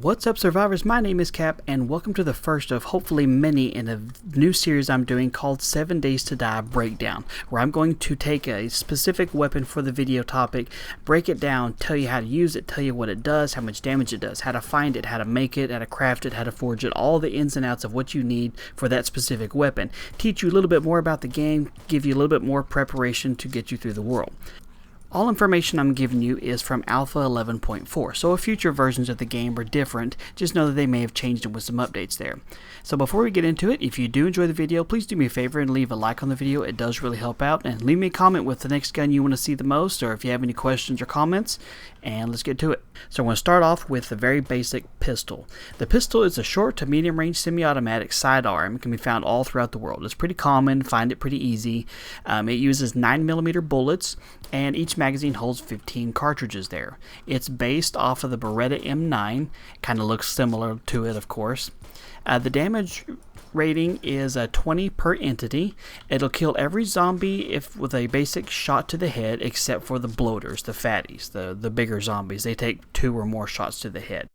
What's up, survivors? My name is Cap, and welcome to the first of hopefully many in a new series I'm doing called 7 Days to Die Breakdown, where I'm going to take a specific weapon for the video topic, break it down, tell you how to use it, tell you what it does, how much damage it does, how to find it, how to make it, how to craft it, how to forge it, all the ins and outs of what you need for that specific weapon. Teach you a little bit more about the game, give you a little bit more preparation to get you through the world. All information I'm giving you is from Alpha 11.4, so if future versions of the game are different, just know that they may have changed it with some updates there. So before we get into it, if you do enjoy the video, please do me a favor and leave a like on the video. It does really help out, and leave me a comment with the next gun you want to see the most, or if you have any questions or comments, and let's get to it. So I'm going to start off with the very basic pistol. The pistol is a short to medium range semi-automatic sidearm. It can be found all throughout the world. It's pretty common, find it pretty easy. It uses 9mm bullets, and each magazine holds 15 cartridges there. It's based off of the Beretta M9, kind of looks similar to it, of course. The damage rating is 20 per entity. It'll kill every zombie with a basic shot to the head, except for the bloaters, the fatties, the bigger zombies. They take 2 or more shots to the head.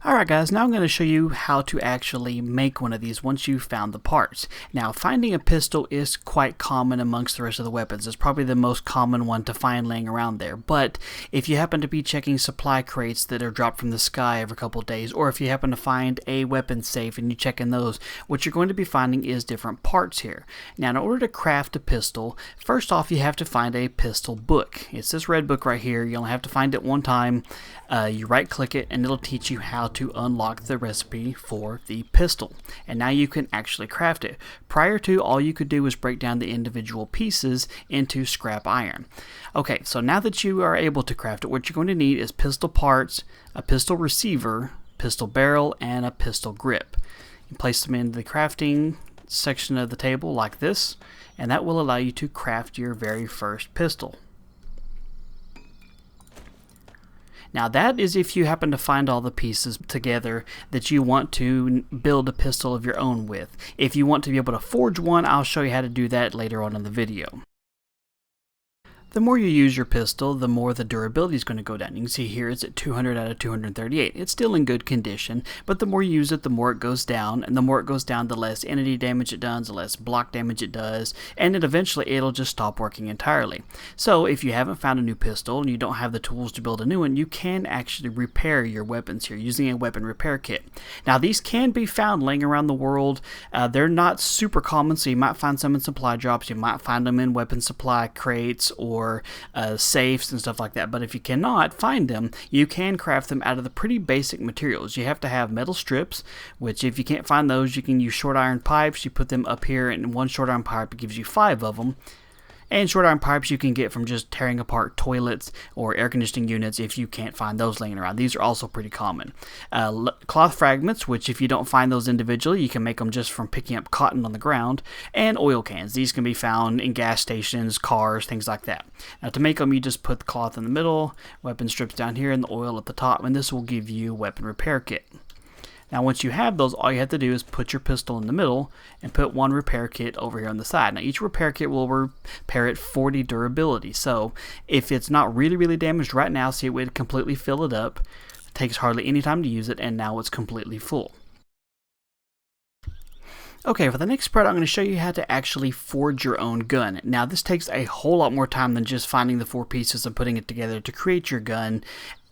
Alright guys, now I'm going to show you how to actually make one of these once you've found the parts. Now, finding a pistol is quite common amongst the rest of the weapons. It's probably the most common one to find laying around there. But if you happen to be checking supply crates that are dropped from the sky every couple of days, or if you happen to find a weapon safe and you check in those, what you're going to be finding is different parts here. Now, in order to craft a pistol, first off you have to find a pistol book. It's this red book right here. You only have to find it one time. You right click it and it'll teach you how to unlock the recipe for the pistol, and now you can actually craft it. Prior to, all you could do was break down the individual pieces into scrap iron. Okay, so now that you are able to craft it, what you're going to need is pistol parts, a pistol receiver, pistol barrel, and a pistol grip. You place them in the crafting section of the table like this, and that will allow you to craft your very first pistol. Now that is if you happen to find all the pieces together that you want to build a pistol of your own with. If you want to be able to forge one, I'll show you how to do that later on in the video. The more you use your pistol, the more the durability is going to go down. You can see here it's at 200 out of 238. It's still in good condition, but the more you use it, the more it goes down, and the more it goes down, the less entity damage it does, the less block damage it does, and then eventually it'll just stop working entirely. So if you haven't found a new pistol and you don't have the tools to build a new one, you can actually repair your weapons here using a weapon repair kit. Now these can be found laying around the world. They're not super common, so you might find some in supply drops, you might find them in weapon supply crates or safes and stuff like that. But if you cannot find them, you can craft them out of the pretty basic materials. You have to have metal strips, which if you can't find those, you can use short iron pipes. You put them up here, and one short iron pipe gives you 5 of them. And short iron pipes you can get from just tearing apart toilets or air conditioning units if you can't find those laying around. These are also pretty common. Cloth fragments, which if you don't find those individually, you can make them just from picking up cotton on the ground. And oil cans. These can be found in gas stations, cars, things like that. Now to make them, you just put the cloth in the middle, weapon strips down here, and the oil at the top, and this will give you a weapon repair kit. Now once you have those, all you have to do is put your pistol in the middle and put one repair kit over here on the side. Now each repair kit will repair at 40 durability. So if it's not really damaged right now, see it would completely fill it up. It takes hardly any time to use it, and now it's completely full. Okay, for the next part I'm going to show you how to actually forge your own gun. Now this takes a whole lot more time than just finding the 4 pieces and putting it together to create your gun.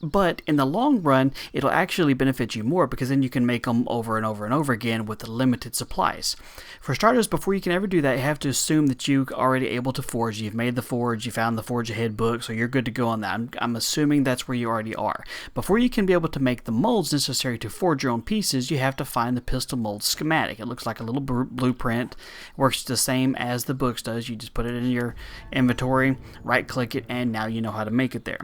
But in the long run, it'll actually benefit you more because then you can make them over and over and over again with limited supplies. For starters, before you can ever do that, you have to assume that you're already able to forge. You've made the forge, you found the Forge Ahead book, so you're good to go on that. I'm assuming that's where you already are. Before you can be able to make the molds necessary to forge your own pieces, you have to find the pistol mold schematic. It looks like a little blueprint. Works the same as the books does. You just put it in your inventory, right click it, and now you know how to make it there.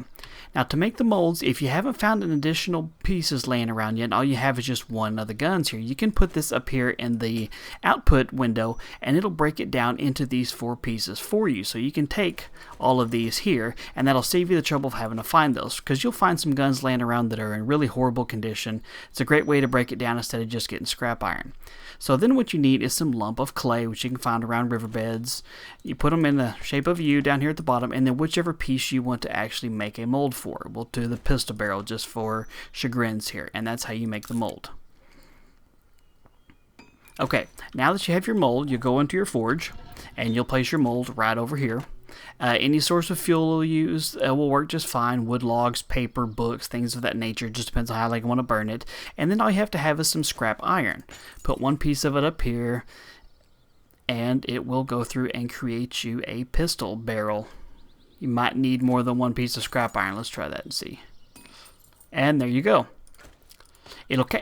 Now to make the molds, if you haven't found an additional pieces laying around yet, all you have is just one of the guns here. You can put this up here in the output window and it'll break it down into these 4 pieces for you. So you can take all of these here and that'll save you the trouble of having to find those, because you'll find some guns laying around that are in really horrible condition. It's a great way to break it down instead of just getting scrap iron. So then what you need is some lump of clay, which you can find around riverbeds. You put them in the shape of a U down here at the bottom, and then whichever piece you want to actually make a mold for. We'll do the pistol barrel just for chagrins here, and that's how you make the mold. Okay, now that you have your mold, you go into your forge, and you'll place your mold right over here. Any source of fuel you'll use will work just fine. Wood, logs, paper, books, things of that nature. Just depends on how you want to burn it. And then all you have to have is some scrap iron. Put one piece of it up here, and it will go through and create you a pistol barrel. You might need more than one piece of scrap iron. Let's try that and see. And there you go.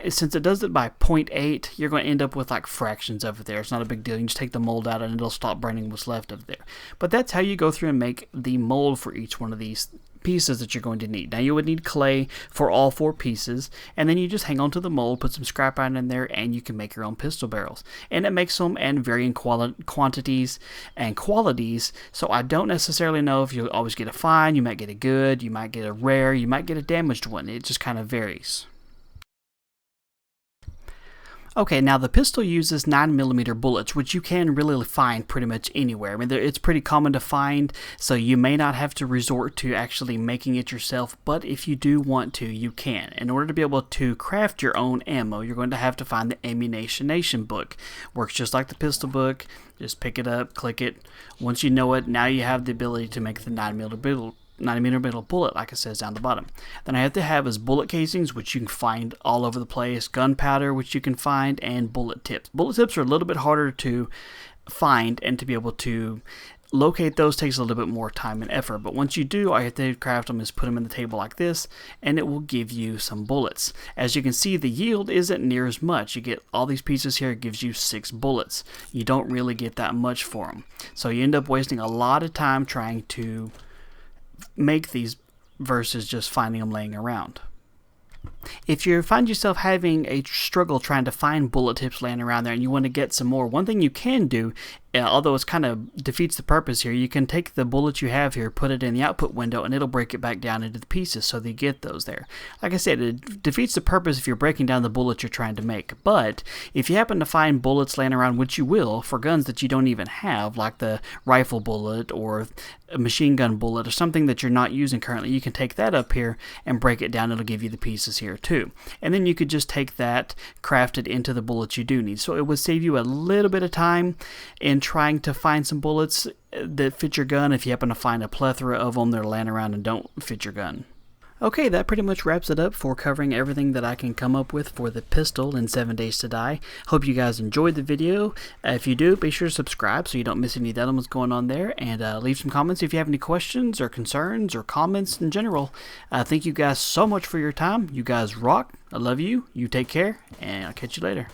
Since it does it by 0.8, you're going to end up with like fractions of it there. It's not a big deal. You just take the mold out and it'll stop burning what's left of there. But that's how you go through and make the mold for each one of these pieces that you're going to need. Now you would need clay for all 4 pieces, and then you just hang on to the mold, put some scrap iron in there, and you can make your own pistol barrels. And it makes them in varying quantities and qualities, so I don't necessarily know if you'll always get a fine. You might get a good, you might get a rare, you might get a damaged one. It just kind of varies. Okay, now the pistol uses 9mm bullets, which you can really find pretty much anywhere. I mean, it's pretty common to find, so you may not have to resort to actually making it yourself, but if you do want to, you can. In order to be able to craft your own ammo, you're going to have to find the Ammunition Nation book. Works just like the pistol book. Just pick it up, click it. Once you know it, now you have the ability to make the 9mm bullet, like it says down the bottom. Then I have to have is bullet casings, which you can find all over the place, gunpowder, which you can find, and bullet tips. Bullet tips are a little bit harder to find, and to be able to locate those takes a little bit more time and effort. But once you do, all you have to craft them is put them in the table like this, and it will give you some bullets. As you can see, the yield isn't near as much. You get all these pieces here, it gives you 6 bullets. You don't really get that much for them. So you end up wasting a lot of time trying to make these versus just finding them laying around. If you find yourself having a struggle trying to find bullet tips laying around there and you want to get some more, one thing you can do, although it's kind of defeats the purpose here, you can take the bullets you have here, put it in the output window, and it'll break it back down into the pieces so that you get those there. Like I said, it defeats the purpose if you're breaking down the bullets you're trying to make. But if you happen to find bullets laying around, which you will, for guns that you don't even have, like the rifle bullet or a machine gun bullet or something that you're not using currently, you can take that up here and break it down. It'll give you the pieces here too. And then you could just take that, craft it into the bullets you do need. So it would save you a little bit of time in trying to find some bullets that fit your gun if you happen to find a plethora of them that are laying around and don't fit your gun. Okay, that pretty much wraps it up for covering everything that I can come up with for the pistol in 7 Days to Die. Hope you guys enjoyed the video. If you do, be sure to subscribe so you don't miss any of the elements going on there, and leave some comments if you have any questions or concerns or comments in general. Thank you guys so much for your time. You guys rock. I love you. You take care, and I'll catch you later.